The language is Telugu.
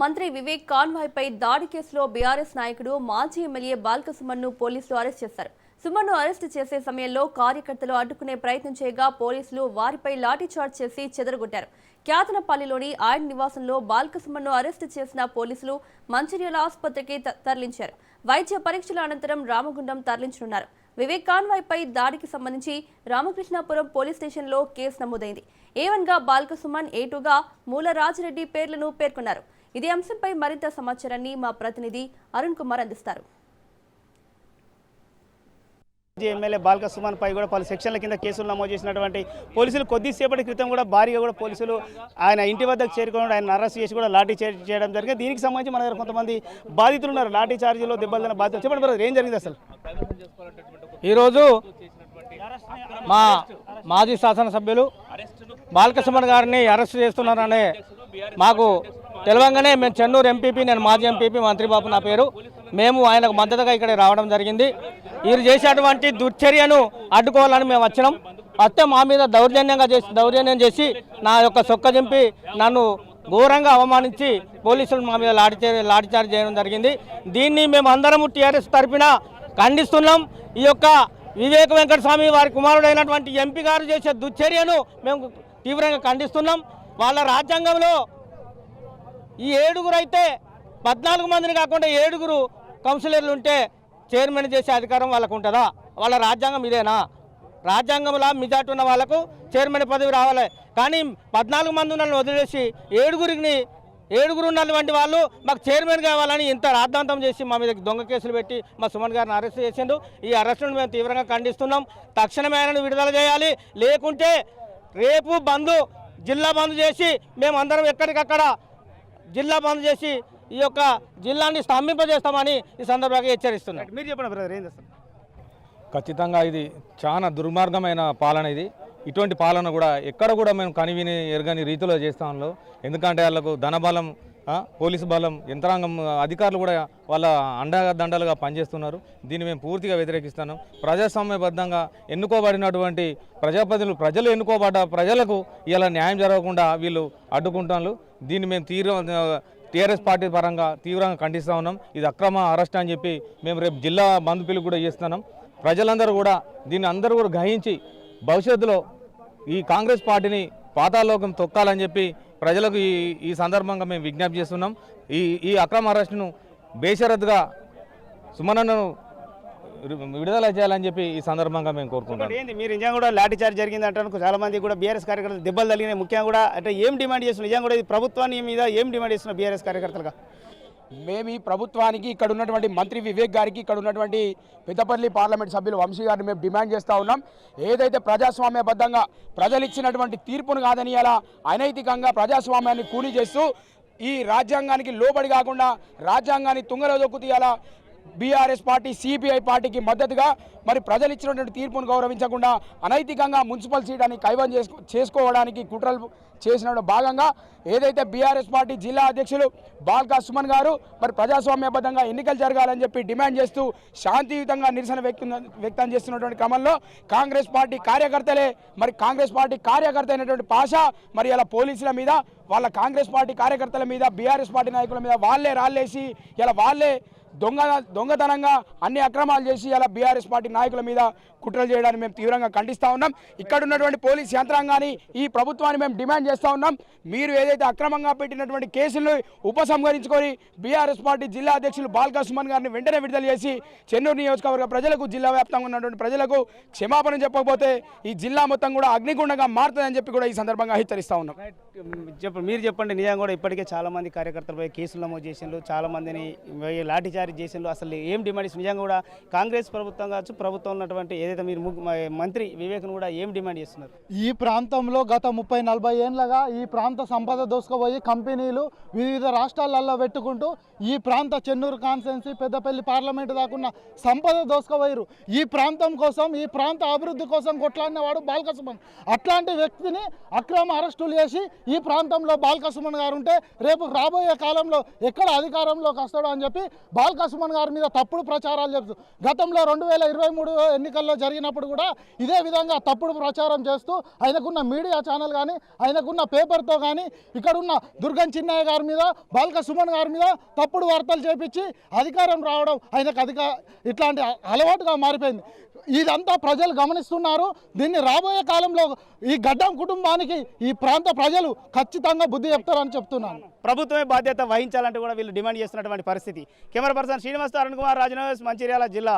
మంత్రి వివేక్ కాన్వాయ్పై దాడి కేసులో బీఆర్ఎస్ నాయకుడు మాజీ ఎమ్మెల్యే బాల్క సుమన్ను పోలీసులు అరెస్ట్ చేశారు. సుమన్ను అరెస్టు చేసే సమయంలో కార్యకర్తలు అడ్డుకునే ప్రయత్నం చేయగా పోలీసులు వారిపై లాఠీచార్జ్ చేసి చెదరగొట్టారు. క్యాతనపల్లిలోని ఆయన నివాసంలో బాల్క సుమన్ను అరెస్టు చేసిన పోలీసులు మంచిర్యాల ఆసుపత్రికి తరలించారు. వైద్య పరీక్షల అనంతరం రామగుండం తరలించనున్నారు. వివేక్ కాన్వాయ్పై దాడికి సంబంధించి రామకృష్ణాపురం పోలీస్ స్టేషన్లో కేసు నమోదైంది. A1గా బాల్క సుమన్, A2గా మూలరాజిరెడ్డి పేర్లను పేర్కొన్నారు. ఇదే అంశంపై మరింత సమాచారాన్ని మా ప్రతినిధి అరుణ్ కుమార్ అందిస్తారు. ఎమ్మెల్యే బాల్క సుమన్ పై కూడా పలు సెక్షన్ల కింద కేసులు నమోదు చేసినటువంటి పోలీసులు కొద్దిసేపటి క్రితం కూడా భారీగా కూడా పోలీసులు ఆయన ఇంటి వద్దకు చేరుకుని ఆయన అరెస్ట్ చేసి కూడా లాఠీ చేయడం జరిగింది. దీనికి సంబంధించి మన దగ్గర కొంతమంది బాధితులు ఉన్నారు. లాఠీ చార్జీలో దెబ్బలు బాధితులు. చెప్పండి బ్రదర్, ఏం జరిగింది అసలు? ఈరోజు మా మాజీ శాసనసభ్యులు బాల్క సుమన్ గారిని అరెస్ట్ చేస్తున్నారనే మాకు తెలవంగానే మేము చెన్నూరు ఎంపీపీ, నేను మాజీ ఎంపీపీ మంత్రిబాబు నా పేరు, మేము ఆయనకు మద్దతుగా ఇక్కడ రావడం జరిగింది. వీరు చేసేటువంటి దుశ్చర్యను అడ్డుకోవాలని మేము వచ్చినాం. వస్తే మా మీద దౌర్జన్యం చేసి నా యొక్క సొక్క దింపి నన్ను ఘోరంగా అవమానించి పోలీసులు మా మీద లాఠీచార్జ్ చేయడం జరిగింది. దీన్ని మేము అందరము టీఆర్ఎస్ తరఫున ఖండిస్తున్నాం. ఈ యొక్క వివేక్ వెంకటస్వామి వారి కుమారుడైనటువంటి ఎంపీ గారు చేసే దుశ్చర్యను మేము తీవ్రంగా ఖండిస్తున్నాం. వాళ్ళ రాజ్యాంగంలో ఈ 7 అయితే 14 మందిని కాకుండా 7 కౌన్సిలర్లు ఉంటే చైర్మన్ చేసే అధికారం వాళ్ళకు ఉంటుందా? వాళ్ళ రాజ్యాంగం ఇదేనా? రాజ్యాంగంలో మెజార్టీ ఉన్న వాళ్ళకు చైర్మన్ పదవి రావాలి. కానీ 14 మంది ఉన్న వదిలేసి 7 ఉన్నటువంటి వాళ్ళు మాకు చైర్మన్ కావాలని ఇంత రాద్ధాంతం చేసి మా మీద దొంగ కేసులు పెట్టి మా సుమన్ గారిని అరెస్ట్ చేసిండు. ఈ అరెస్టును మేము తీవ్రంగా ఖండిస్తున్నాం. తక్షణమే ఆయనను విడుదల చేయాలి. లేకుంటే రేపు జిల్లా బంద్ చేసి మేమందరం ఎక్కడికక్కడ జిల్లా బంద్ చేసి ఈ యొక్క జిల్లాని స్తంభింపజేస్తామని ఈ సందర్భంగా హెచ్చరిస్తున్నాం. మీరు చెప్పండి బ్రదర్, ఏం చేస్తారు? ఖచ్చితంగా ఇది చాలా దుర్మార్గమైన పాలన. ఇటువంటి పాలన కూడా ఎక్కడ కూడా మేము కనివిని ఎరగని రీతిలో చేస్తాంలో. ఎందుకంటే వాళ్ళకు ధనబలం, పోలీసు బలం, యంత్రాంగం, అధికారులు కూడా వాళ్ళ అండదండలుగా పనిచేస్తున్నారు. దీన్ని మేము పూర్తిగా వ్యతిరేకిస్తున్నాం. ప్రజాస్వామ్యబద్ధంగా ఎన్నుకోబడినటువంటి ప్రజాప్రతినిధులు, ప్రజలు ఎన్నుకోబడ్డ ప్రజలకు ఇలా న్యాయం జరగకుండా వీళ్ళు అడ్డుకుంటున్నారు. దీన్ని మేము టీఆర్ఎస్ పార్టీ పరంగా తీవ్రంగా ఖండిస్తూ ఉన్నాం. ఇది అక్రమ అరెస్ట్ అని చెప్పి మేము రేపు జిల్లా బంద్ పిలుపు కూడా చేస్తున్నాం. ప్రజలందరూ కూడా దీన్ని అందరూ కూడా గ్రహించి భవిష్యత్తులో ఈ కాంగ్రెస్ పార్టీని పాతాళలోకం తొక్కాలని చెప్పి ప్రజలకు ఈ సందర్భంగా మేము విజ్ఞప్తి చేస్తున్నాం. ఈ అక్రమ అరెస్టును బేషరతుగా సుమనను విడుదల చేయాలని చెప్పి ఈ సందర్భంగా మేము కోరుకుంటాం. ఏంటి మీరు నిజంగా కూడా లాఠీ చార్జ్ జరిగింది అంటారు. చాలా మంది కూడా బీఆర్ఎస్ కార్యకర్తలు దెబ్బలు తగిలినాయి. ముఖ్యంగా కూడా అంటే ఏం డిమాండ్ చేస్తున్నారు? నిజంగా కూడా ఇది ప్రభుత్వాన్ని మీద ఏం డిమాండ్ చేస్తున్నారు బీఆర్ఎస్ కార్యకర్తలుగా? మేము ఈ ప్రభుత్వానికి, ఇక్కడ ఉన్నటువంటి మంత్రి వివేక్ గారికి, ఇక్కడ ఉన్నటువంటి పెద్దపల్లి పార్లమెంట్ సభ్యులు వంశీ గారిని మేము డిమాండ్ చేస్తూ ఉన్నాం. ఏదైతే ప్రజాస్వామ్యబద్ధంగా ప్రజలు ఇచ్చినటువంటి తీర్పును కాదని అలా అనైతికంగా ప్రజాస్వామ్యాన్ని కూని చేస్తూ ఈ రాజ్యాంగానికి లోబడి కాకుండా రాజ్యాంగాన్ని తుంగలో దొక్కు తీయాలా బీఆర్ఎస్ పార్టీ, సిపిఐ పార్టీకి మద్దతుగా మరి ప్రజలు ఇచ్చినటువంటి తీర్పును గౌరవించకుండా అనైతికంగా మున్సిపల్ సీటాన్ని కైవసం చేసుకోవడానికి కుట్రలు చేసిన భాగంగా ఏదైతే బీఆర్ఎస్ పార్టీ జిల్లా అధ్యక్షులు బాల్క సుమన్ గారు మరి ప్రజాస్వామ్యబద్ధంగా ఎన్నికలు జరగాలని చెప్పి డిమాండ్ చేస్తూ శాంతియుతంగా నిరసన వ్యక్తం చేస్తున్నటువంటి క్రమంలో కాంగ్రెస్ పార్టీ కార్యకర్త అయినటువంటి పాషా మరి ఇలా పోలీసుల మీద, వాళ్ళ కాంగ్రెస్ పార్టీ కార్యకర్తల మీద, బీఆర్ఎస్ పార్టీ నాయకుల మీద వాళ్ళే రాళ్ళేసి ఇలా వాళ్ళే దొంగతనంగా అన్ని అక్రమాలు చేసి అలా బీఆర్ఎస్ పార్టీ నాయకుల మీద కుట్రలు చేయడాన్ని మేము తీవ్రంగా ఖండిస్తూ ఉన్నాం. ఇక్కడ ఉన్నటువంటి పోలీస్ యంత్రాంగాన్ని, ఈ ప్రభుత్వాన్ని మేము డిమాండ్ చేస్తూ ఉన్నాం. మీరు ఏదైతే అక్రమంగా పెట్టినటువంటి కేసులను ఉపసంహరించుకొని బీఆర్ఎస్ పార్టీ జిల్లా అధ్యక్షులు బాల్క సుమన్ గారిని వెంటనే విడుదల చేసి చెన్నూరు నియోజకవర్గ ప్రజలకు, జిల్లా వ్యాప్తంగా ఉన్నటువంటి ప్రజలకు క్షమాపణ చెప్పకపోతే ఈ జిల్లా మొత్తం కూడా అగ్నిగుండంగా మారుతుందని చెప్పి కూడా ఈ సందర్భంగా హెచ్చరిస్తూ ఉన్నాం. మీరు చెప్పండి, నిజంగా కూడా ఇప్పటికే చాలా మంది కార్యకర్తలపై కేసులు నమోదు చేసిండ్రు, చాలా మందిని లాఠీ చార్జ్ చేసిండ్రు. అసలు ఏం డిమాండ్ చేస్తున్నారు? నిజంగా కూడా కాంగ్రెస్ ప్రభుత్వం కావచ్చు, ప్రభుత్వం ఉన్నటువంటి ఏదైతే మీరు మంత్రి వివేక్ను కూడా ఏం డిమాండ్ చేస్తున్నారు? ఈ ప్రాంతంలో గత 30-40 ఏళ్ళగా ఈ ప్రాంత సంపద దోసుకుపోయి కంపెనీలు వివిధ రాష్ట్రాలలో పెట్టుకుంటూ ఈ ప్రాంత చెన్నూరు కాన్స్టిట్యున్సీ, పెద్దపల్లి పార్లమెంటు దాకున్న సంపద దోసుకుపోయారు. ఈ ప్రాంతం కోసం, ఈ ప్రాంత అభివృద్ధి కోసం కొట్లాడిన వాడు బాల్క సుమన్. అట్లాంటి వ్యక్తిని అక్రమ అరెస్టులు చేసి ఈ ప్రాంతంలో బాల్క సుమన్ గారు ఉంటే రేపు రాబోయే కాలంలో ఎక్కడ అధికారంలోకి వస్తాడో అని చెప్పి బాల్క సుమన్ గారి మీద తప్పుడు ప్రచారాలు చెప్తూ గతంలో 2023 2023 ఎన్నికల్లో జరిగినప్పుడు కూడా ఇదే విధంగా తప్పుడు ప్రచారం చేస్తూ ఆయనకున్న మీడియా ఛానల్ కానీ ఆయనకున్న పేపర్తో కానీ ఇక్కడున్న దుర్గం చిన్నయ్య గారి మీద బాల్క సుమన్ గారి మీద తప్పుడు వార్తలు చేపించి అధికారం రావడం ఆయనకు ఇట్లాంటి అలవాటుగా మారిపోయింది. ఇదంతా ప్రజలు గమనిస్తున్నారు. దీన్ని రాబోయే కాలంలో ఈ గడ్డం కుటుంబానికి ఈ ప్రాంత ప్రజలు ఖచ్చితంగా బుద్ధి చెప్తారని చెప్తున్నాను. ప్రభుత్వమే బాధ్యత వహించాలంటూ కూడా వీళ్ళు డిమాండ్ చేస్తున్నటువంటి పరిస్థితి. కెమెరా పర్సన్ శ్రీనివాస్, అరుణ్ కుమార్, రాజనగర్, మంచిర్యాల జిల్లా.